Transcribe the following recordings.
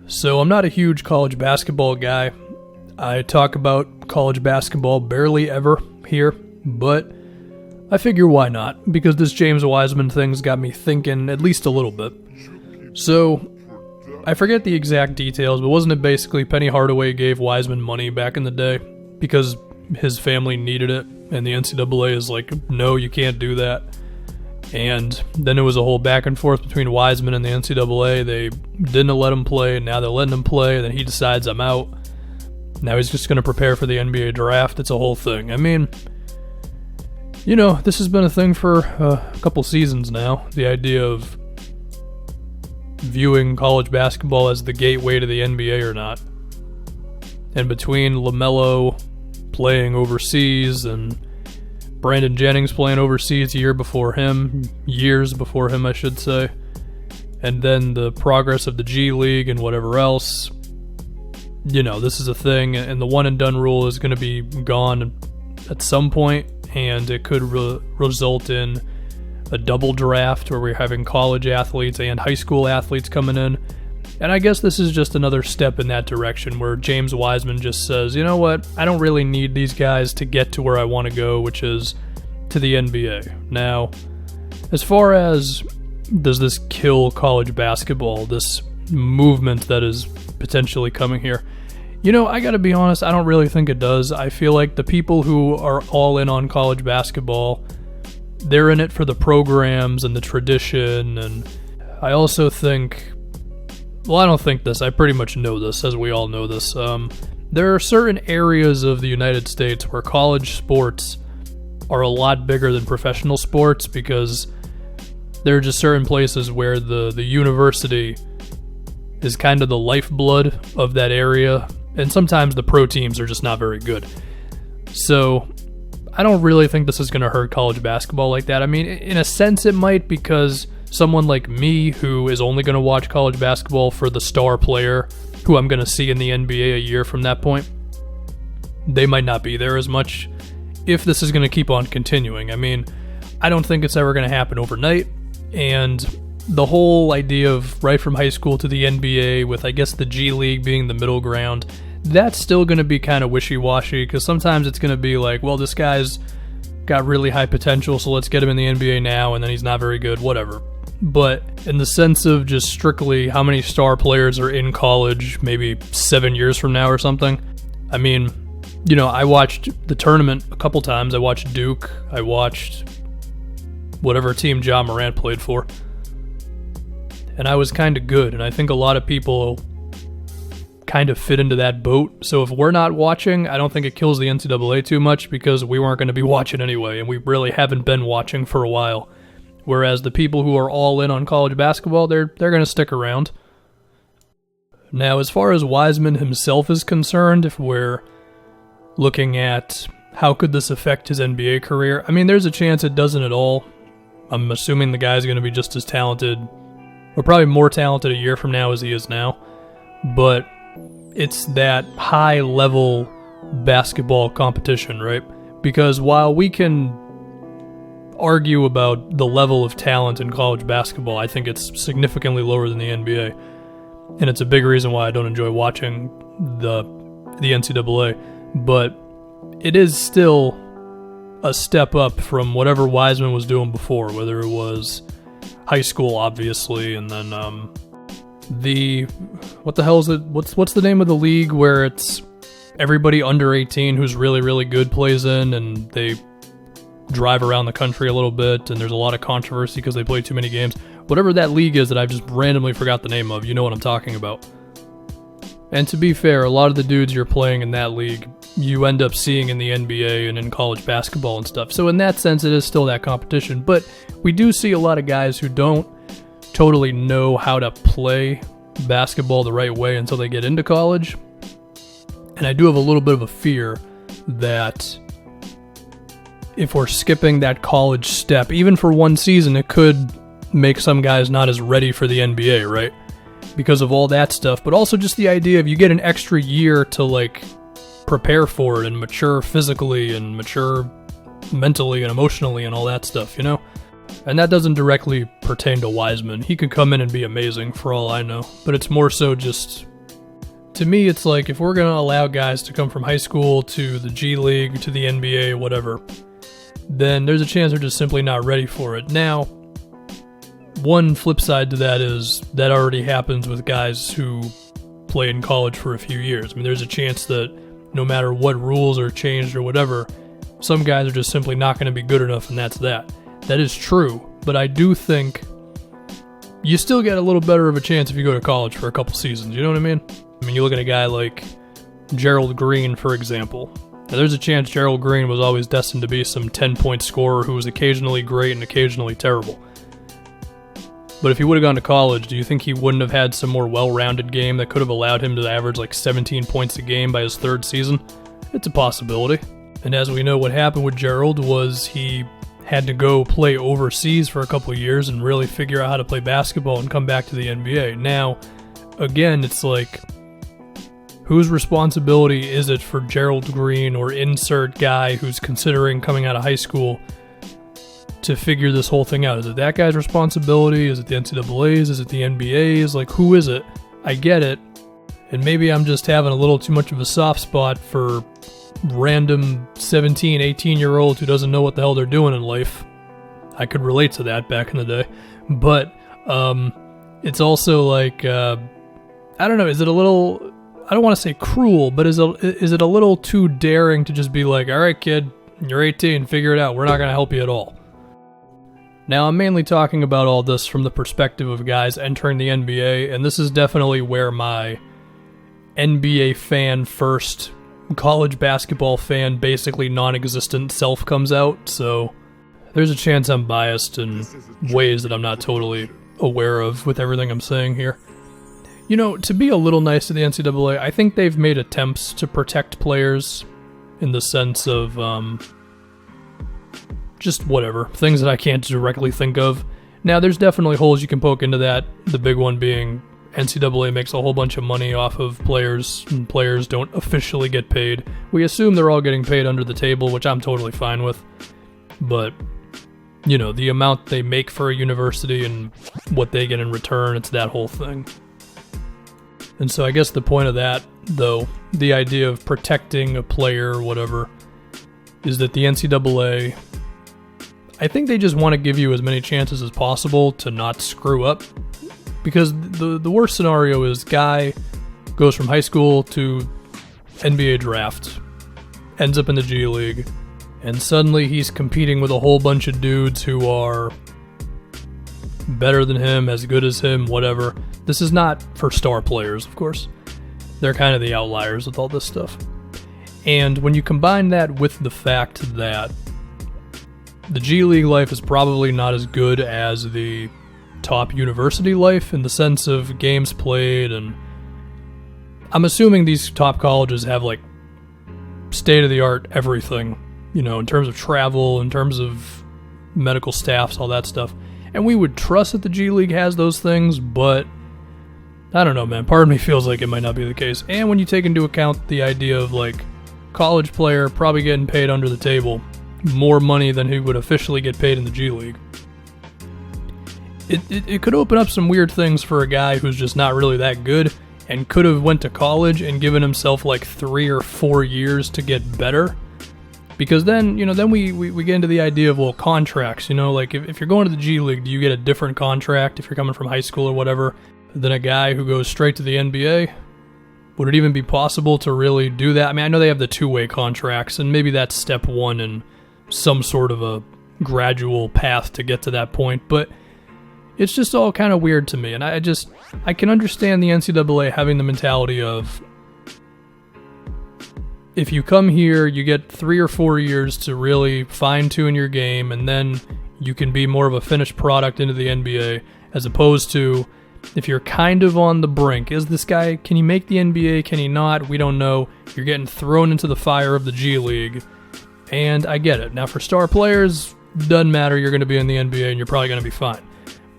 So I'm not a huge college basketball guy. I talk about college basketball barely ever here, but I figure why not, because this James Wiseman thing's got me thinking at least a little bit. So, I forget the exact details, but wasn't it basically Penny Hardaway gave Wiseman money back in the day because his family needed it, and the NCAA is like, no, you can't do that. And then it was a whole back and forth between Wiseman and the NCAA. They didn't let him play, and now they're letting him play, and then he decides I'm out. Now he's just going to prepare for the NBA draft. It's a whole thing. I mean, you know, this has been a thing for a couple seasons now. The idea of viewing college basketball as the gateway to the NBA or not. And between LaMelo playing overseas and Brandon Jennings playing overseas years before him, I should say, and then the progress of the G League and whatever else, you know, this is a thing, and the one and done rule is going to be gone at some point, and it could result in a double draft where we're having college athletes and high school athletes coming in. And I guess this is just another step in that direction where James Wiseman just says, you know what, I don't really need these guys to get to where I want to go, which is to the NBA. Now, as far as does this kill college basketball, this movement that is potentially coming here, you know, I gotta be honest, I don't really think it does. I feel like the people who are all in on college basketball, they're in it for the programs and the tradition, and I also think, well, I don't think this, I pretty much know this, as we all know this. There are certain areas of the United States where college sports are a lot bigger than professional sports because there are just certain places where the university is kind of the lifeblood of that area, and sometimes the pro teams are just not very good. So I don't really think this is going to hurt college basketball like that. I mean, in a sense it might, because someone like me who is only going to watch college basketball for the star player who I'm going to see in the NBA a year from that point, they might not be there as much if this is going to keep on continuing. I mean, I don't think it's ever going to happen overnight, and the whole idea of right from high school to the NBA with, I guess, the G League being the middle ground, that's still going to be kind of wishy-washy, because sometimes it's going to be like, well, this guy's got really high potential, so let's get him in the NBA now, and then he's not very good, whatever. But in the sense of just strictly how many star players are in college maybe 7 years from now or something, I mean, you know, I watched the tournament a couple times. I watched Duke. I watched whatever team Ja Morant played for. And I was kind of good, and I think a lot of people kind of fit into that boat. So if we're not watching, I don't think it kills the NCAA too much, because we weren't going to be watching anyway, and we really haven't been watching for a while. Whereas the people who are all in on college basketball, they're going to stick around. Now, as far as Wiseman himself is concerned, if we're looking at how could this affect his NBA career, I mean, there's a chance it doesn't at all. I'm assuming the guy's going to be just as talented, or probably more talented a year from now as he is now. But it's that high-level basketball competition, right? Because while we can argue about the level of talent in college basketball, I think it's significantly lower than the NBA. And it's a big reason why I don't enjoy watching the NCAA. But it is still a step up from whatever Wiseman was doing before, whether it was high school, obviously, and then what the hell is it? What's the name of the league where it's everybody under 18 who's really, really good plays in, and they drive around the country a little bit, and there's a lot of controversy because they play too many games. Whatever that league is that I've just randomly forgot the name of, you know what I'm talking about. And to be fair, a lot of the dudes you're playing in that league, you end up seeing in the NBA and in college basketball and stuff. So in that sense, it is still that competition. But we do see a lot of guys who don't totally know how to play basketball the right way until they get into college. And I do have a little bit of a fear that if we're skipping that college step, even for one season, it could make some guys not as ready for the NBA, right? Because of all that stuff, but also just the idea of you get an extra year to, like, prepare for it and mature physically and mature mentally and emotionally and all that stuff, you know? And that doesn't directly pertain to Wiseman. He could come in and be amazing for all I know, but it's more so just To me, it's like if we're going to allow guys to come from high school to the G League, to the NBA, whatever, then there's a chance they're just simply not ready for it. Now, one flip side to that is that already happens with guys who play in college for a few years. I mean, there's a chance that no matter what rules are changed or whatever, some guys are just simply not going to be good enough, and that's that. That is true, but I do think you still get a little better of a chance if you go to college for a couple seasons, you know what I mean? I mean, you look at a guy like Gerald Green, for example. Now, there's a chance Gerald Green was always destined to be some 10-point scorer who was occasionally great and occasionally terrible. But if he would have gone to college, do you think he wouldn't have had some more well-rounded game that could have allowed him to average like 17 points a game by his third season? It's a possibility. And as we know, what happened with Gerald was he had to go play overseas for a couple of years and really figure out how to play basketball and come back to the NBA. Now, again, it's like, whose responsibility is it for Gerald Green or insert guy who's considering coming out of high school to figure this whole thing out? Is it that guy's responsibility? Is it the NCAA's? Is it the NBA's? Like, who is it? I get it. And maybe I'm just having a little too much of a soft spot for random 17, 18-year-olds who doesn't know what the hell they're doing in life. I could relate to that back in the day. But it's also like, I don't know, is it a little, I don't want to say cruel, but is it a little too daring to just be like, all right, kid, you're 18, figure it out. We're not going to help you at all. Now, I'm mainly talking about all this from the perspective of guys entering the NBA, and this is definitely where my NBA fan first, college basketball fan, basically non-existent self comes out, so there's a chance I'm biased in ways that I'm not totally aware of with everything I'm saying here. You know, to be a little nice to the NCAA, I think they've made attempts to protect players in the sense of just whatever, things that I can't directly think of. Now, there's definitely holes you can poke into that, the big one being NCAA makes a whole bunch of money off of players, and players don't officially get paid. We assume they're all getting paid under the table, which I'm totally fine with. But, you know, the amount they make for a university and what they get in return, it's that whole thing. And so I guess the point of that, though, the idea of protecting a player or whatever, is that the NCAA, I think they just want to give you as many chances as possible to not screw up. Because the worst scenario is guy goes from high school to NBA draft, ends up in the G League, and suddenly he's competing with a whole bunch of dudes who are better than him, as good as him, whatever. This is not for star players, of course. They're kind of the outliers with all this stuff. And when you combine that with the fact that the G League life is probably not as good as the top university life in the sense of games played, and I'm assuming these top colleges have like state-of-the-art everything, you know, in terms of travel, in terms of medical staffs, all that stuff. And we would trust that the G League has those things, but I don't know, man. Part of me feels like it might not be the case. And when you take into account the idea of like college player probably getting paid under the table, more money than he would officially get paid in the G League, it could open up some weird things for a guy who's just not really that good and could have went to college and given himself like 3 or 4 years to get better. Because then, you know, then we get into the idea of, well, contracts, you know, like if you're going to the G League, do you get a different contract if you're coming from high school or whatever than a guy who goes straight to the NBA? Would it even be possible to really do that? I mean, I know they have the two-way contracts, and maybe that's step one in some sort of a gradual path to get to that point, but it's just all kind of weird to me, and I can understand the NCAA having the mentality of, if you come here, you get 3 or 4 years to really fine-tune your game, and then you can be more of a finished product into the NBA, as opposed to, if you're kind of on the brink, is this guy, can he make the NBA, can he not? We don't know. You're getting thrown into the fire of the G League, and I get it. Now, for star players, doesn't matter, you're going to be in the NBA, and you're probably going to be fine.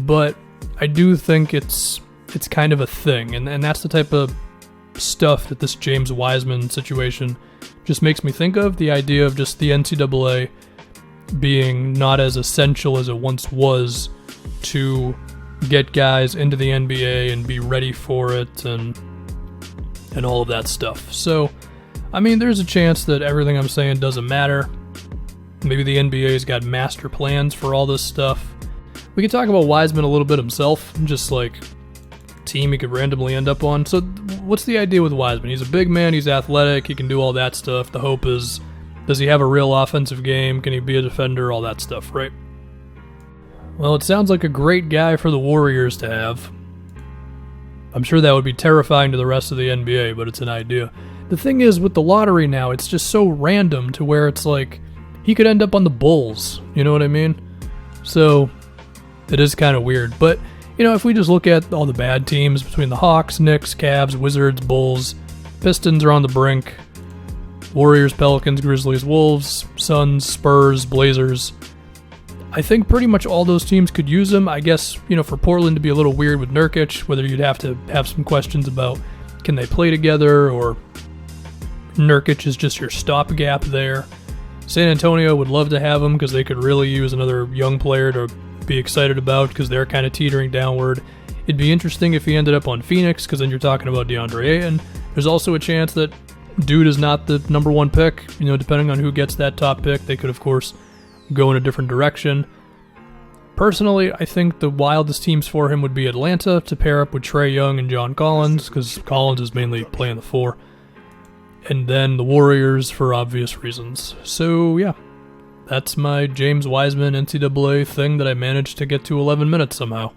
But I do think it's kind of a thing, and that's the type of stuff that this James Wiseman situation just makes me think of, the idea of just the NCAA being not as essential as it once was to get guys into the NBA and be ready for it, and and all of that stuff. So, I mean, there's a chance that everything I'm saying doesn't matter. Maybe the NBA's got master plans for all this stuff. We could talk about Wiseman a little bit himself, just like team he could randomly end up on. So what's the idea with Wiseman? He's a big man, he's athletic, he can do all that stuff. The hope is, does he have a real offensive game? Can he be a defender? All that stuff, right? Well, it sounds like a great guy for the Warriors to have. I'm sure that would be terrifying to the rest of the NBA, but it's an idea. The thing is, with the lottery now, it's just so random to where it's like, he could end up on the Bulls, you know what I mean? So, it is kind of weird. But, you know, if we just look at all the bad teams between the Hawks, Knicks, Cavs, Wizards, Bulls, Pistons are on the brink, Warriors, Pelicans, Grizzlies, Wolves, Suns, Spurs, Blazers. I think pretty much all those teams could use him. I guess, you know, for Portland to be a little weird with Nurkic, whether you'd have to have some questions about can they play together, or Nurkic is just your stopgap there. San Antonio would love to have him because they could really use another young player to be excited about because they're kind of teetering downward. It'd be interesting if he ended up on Phoenix because then you're talking about DeAndre Ayton. There's also a chance that dude is not the number one pick. You know, depending on who gets that top pick, they could, of course, go in a different direction. Personally, I think the wildest teams for him would be Atlanta to pair up with Trae Young and John Collins because Collins is mainly playing the 4. And then the Warriors for obvious reasons. So, yeah, that's my James Wiseman NCAA thing that I managed to get to 11 minutes somehow.